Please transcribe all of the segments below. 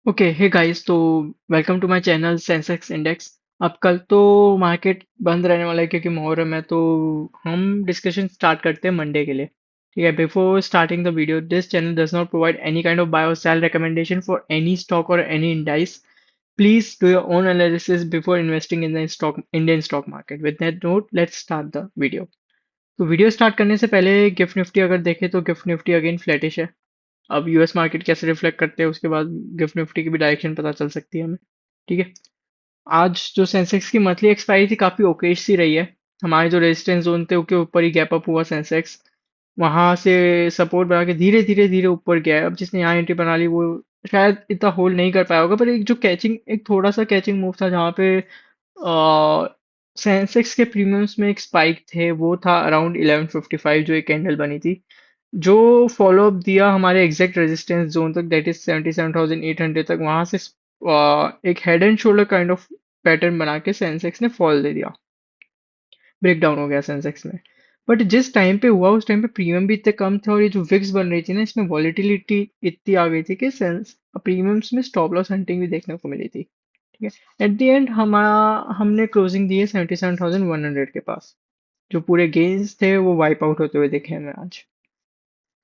Okay hey guys, तो welcome to my channel Sensex index. अब कल तो मार्केट बंद रहने वाला है क्योंकि मुहर्रम है। तो हम डिस्कशन स्टार्ट करते हैं मंडे के लिए। ठीक है, before starting the video, this channel does not provide any kind of buy or sell recommendation for any stock or any indices. Please do your own analysis before investing in the stock Indian stock market. With that note, let's start the video. तो video start करने से पहले gift Nifty अगर देखें तो gift Nifty again flattish है। अब US market कैसे रिफ्लेक्ट करते हैं उसके बाद गिफ्ट निफ्टी की भी डायरेक्शन पता चल सकती है हमें। ठीक है, आज जो सेंसेक्स की मंथली एक्सपायरी थी काफी ओकेश सी रही है। हमारे जो रेजिस्टेंस जोन थे उसके ऊपर ही गैप अप हुआ सेंसेक्स। वहां से सपोर्ट बना के धीरे धीरे धीरे ऊपर गया है। अब जिसने यहाँ एंट्री बना ली वो शायद इतना होल्ड नहीं कर पाया होगा, पर एक जो कैचिंग, एक थोड़ा सा कैचिंग मूव था जहाँ पे सेंसेक्स के प्रीमियम्स में एक स्पाइक थे। वो था अराउंड 1155, जो एक कैंडल बनी थी, जो फॉलो अप दिया हमारे एग्जैक्ट रेजिस्टेंस जोन तक, दैट इज 77,800 तक। वहां से एक head and shoulder kind of pattern बना के सेंसेक्स ने फॉल दे दिया, ब्रेक डाउन हो गया सेंसेक्स में। बट जिस टाइम पे हुआ उस टाइम पे प्रीमियम भी इतने कम थे और ये जो विक्स बन रही थी ना, इसमें वॉलिटिलिटी इतनी आ गई थी कि सेंस प्रीमियम्स में स्टॉप लॉस हंटिंग भी देखने को मिली थी। ठीक है, एट द एंड हमारा हमने क्लोजिंग दी है 77,100 के पास। जो पूरे गेन्स थे वो वाइप आउट होते हुए दिखे हमें आज।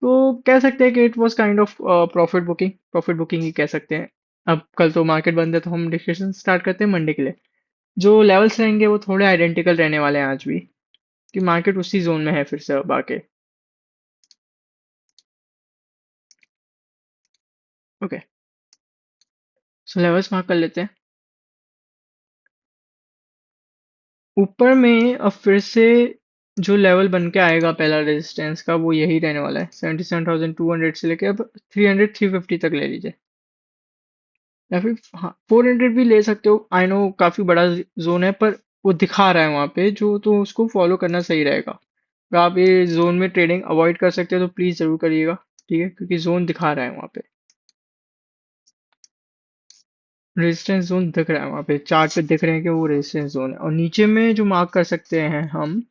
तो कह सकते हैं कि it was kind of profit booking ही कह सकते हैं। अब कल तो मार्केट बंद है तो हम डिस्कशन स्टार्ट करते हैं मंडे के लिए। जो लेवल्स रहेंगे वो थोड़े आइडेंटिकल रहने वाले हैं आज भी, कि मार्केट उसी जोन में है फिर से अब आके। ओके, सो लेवल्स मार्क कर लेते हैं। ऊपर में अब फिर से जो लेवल बन के आएगा पहला रेजिस्टेंस का, वो यही रहने वाला है 77,200 से लेके अब 300 350 तक ले लीजिए। या फिर हाँ, 400 भी ले सकते हो। आई नो काफी बड़ा जोन है, पर वो दिखा रहा है वहां पे जो, तो उसको फॉलो करना सही रहेगा। अगर आप ये जोन में ट्रेडिंग अवॉइड कर सकते हो तो प्लीज जरूर करिएगा। ठीक है, क्योंकि जोन दिखा रहा है वहां पे, रेजिस्टेंस जोन दिख रहा है वहां पे, चार्ट पे दिख रहे हैं कि वो रेजिस्टेंस जोन है। और नीचे में जो मार्क कर सकते हैं हम,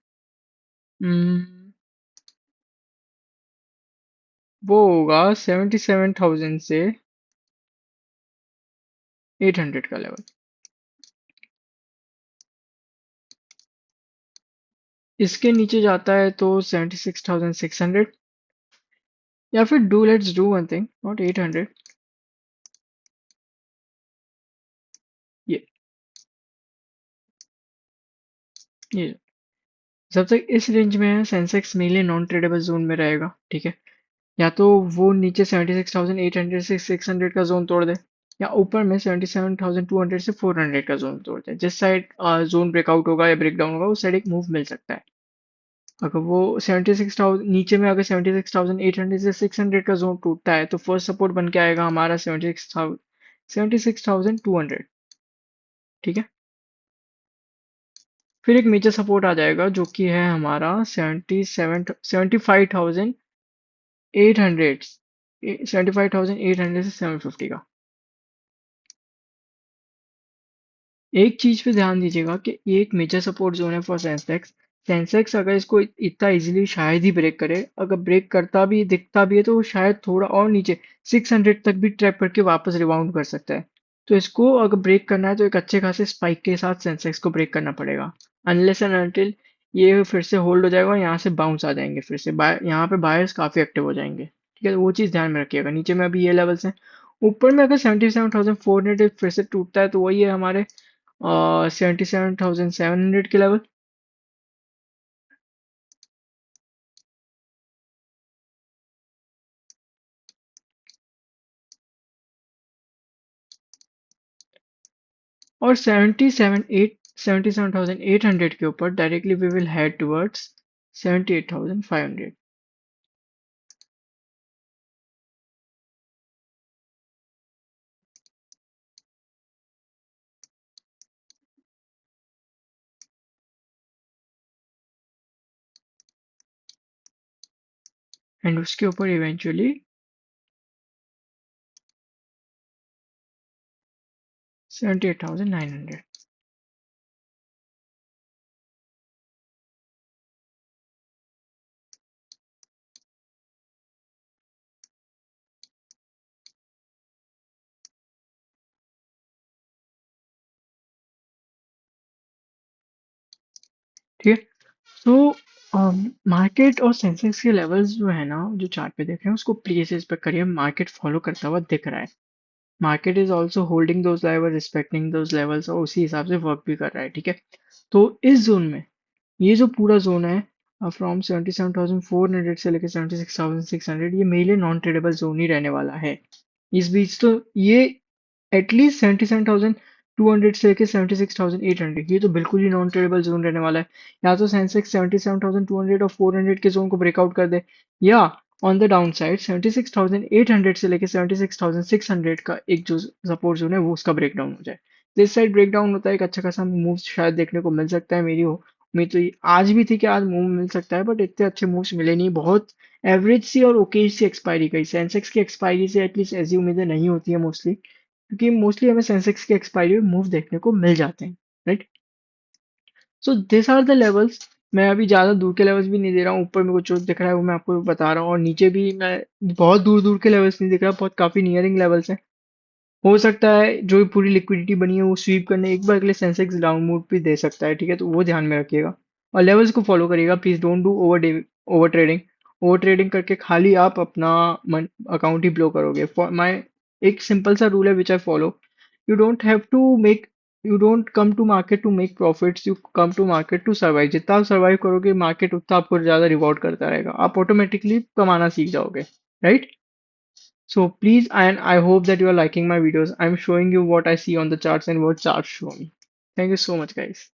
हम्म, वो होगा 77,000 से 800 का लेवल। इसके नीचे जाता है तो 76,600। या फिर do let's do one thing, not 800, ये ये जब तक इस रेंज में है Sensex mainly non tradable zone में रहेगा। ठीक है, या तो वो नीचे 76,800 से 600 का जोन तोड़ दे, या ऊपर में 77,200 से 400 का जोन तोड़ दे। जिस साइड जोन ब्रेकआउट होगा या ब्रेक डाउन होगा उस साइड एक मूव मिल सकता है। अगर वो 76,000 नीचे में, अगर 76,800 से 600 का जोन टूटता है तो फर्स्ट सपोर्ट बन के आएगा हमारा 76,200। ठीक है, फिर एक मेजर सपोर्ट आ जाएगा जो कि है हमारा 75,800, 75,800 से 750 का। एक चीज पे ध्यान दीजिएगा कि ये एक मेजर सपोर्ट जोन है फॉर सेंसेक्स। सेंसेक्स अगर इसको इतना इजीली शायद ही ब्रेक करे, अगर ब्रेक करता भी दिखता भी है तो वो शायद थोड़ा और नीचे 600 तक भी ट्रैप करके वापस रिबाउंड कर सकता है। तो इसको अगर ब्रेक करना है तो एक अच्छे खासे स्पाइक के साथ सेंसेक्स को ब्रेक करना पड़ेगा। अनलेस एंड अनटिल ये फिर से होल्ड हो जाएगा और यहाँ से बाउंस आ जाएंगे, फिर से यहाँ पे बायर्स काफी एक्टिव हो जाएंगे। ठीक है, तो वो चीज ध्यान में रखिएगा। नीचे में अभी ये लेवल्स हैं। ऊपर में अगर 77,400 फिर से टूटता है तो वही है हमारे 77,700 के लेवल। और 77,800 के ऊपर directly we will head towards 78,500। And उसके ऊपर इवेंचुअली 78,900। ठीक है। तो मार्केट और सेंसेक्स के लेवल्स जो है ना, जो चार्ट पे देख रहे हैं उसको प्लीज इस पे करिए, मार्केट फॉलो करता हुआ दिख रहा है। Market is also holding those level, respecting those levels, और उसी हिसाब से वर्क भी कर रहा है। ठीक है। तो इस जोन में, ये जो पूरा जोन है फ्रॉम 77,400 से लेकर 76,600, ये मेरे लिए नॉन ट्रेडेबल जोन ही रहने वाला है। इस बीच तो ये एटलीस्ट 77,200 से लेकर 76,800, ये तो बिल्कुल ही नॉन ट्रेडेबल जोन रहने वाला है। या तो सेंसेक्स 77,200 और 400 के जोन को ब्रेकआउट कर दे, या ऑन द डाउन साइड 76,800 से लेकर 76,600 का एक जो सपोर्ट जोन है वो उसका ब्रेकडाउन हो जाए। दिस साइड ब्रेकडाउन होता है, एक अच्छा खासा मूव शायद देखने को मिल सकता है। मेरी हो उम्मीद तो आज भी थी कि आज मूव मिल सकता है, बट इतने अच्छे मूव्स मिले नहीं। बहुत एवरेज सी और ओके सी एक्सपायरी गई। सेंसेक्स की एक्सपायरी से एटलीस्ट ऐसी उम्मीदें नहीं होती है मोस्टली, क्योंकि मोस्टली हमें सेंसेक्स के एक्सपायरी में मूव देखने को मिल जाते हैं। Right. So this are the levels. मैं अभी ज्यादा दूर के लेवल्स भी नहीं दे रहा हूँ, ऊपर मेरे को जो दिख रहा है वो मैं आपको बता रहा हूँ, और नीचे भी मैं बहुत दूर दूर के लेवल्स नहीं दिख रहा, बहुत काफी नियरिंग लेवल्स हैं। हो सकता है जो पूरी लिक्विडिटी बनी है वो स्वीप करने एक बार के लिए सेंसेक्स डाउन मूव भी दे सकता है। ठीक है, तो वो ध्यान में रखिएगा और लेवल्स को फॉलो करिएगा। Please don't do over trading. Over trading करके खाली आप अपना अकाउंट ही ब्लो करोगे। फॉर माई एक सिंपल सा रूल है which I follow, you don't have to make you don't come to market to make profits, you come to market to survive. जितना आप सर्वाइव करोगे मार्केट उतना आपको ज्यादा रिवॉर्ड करता रहेगा, आप ऑटोमेटिकली कमाना सीख जाओगे। Right. So please, and I hope that you are liking my videos. I'm showing you what I see on the charts and what charts show me. Thank you so much, guys.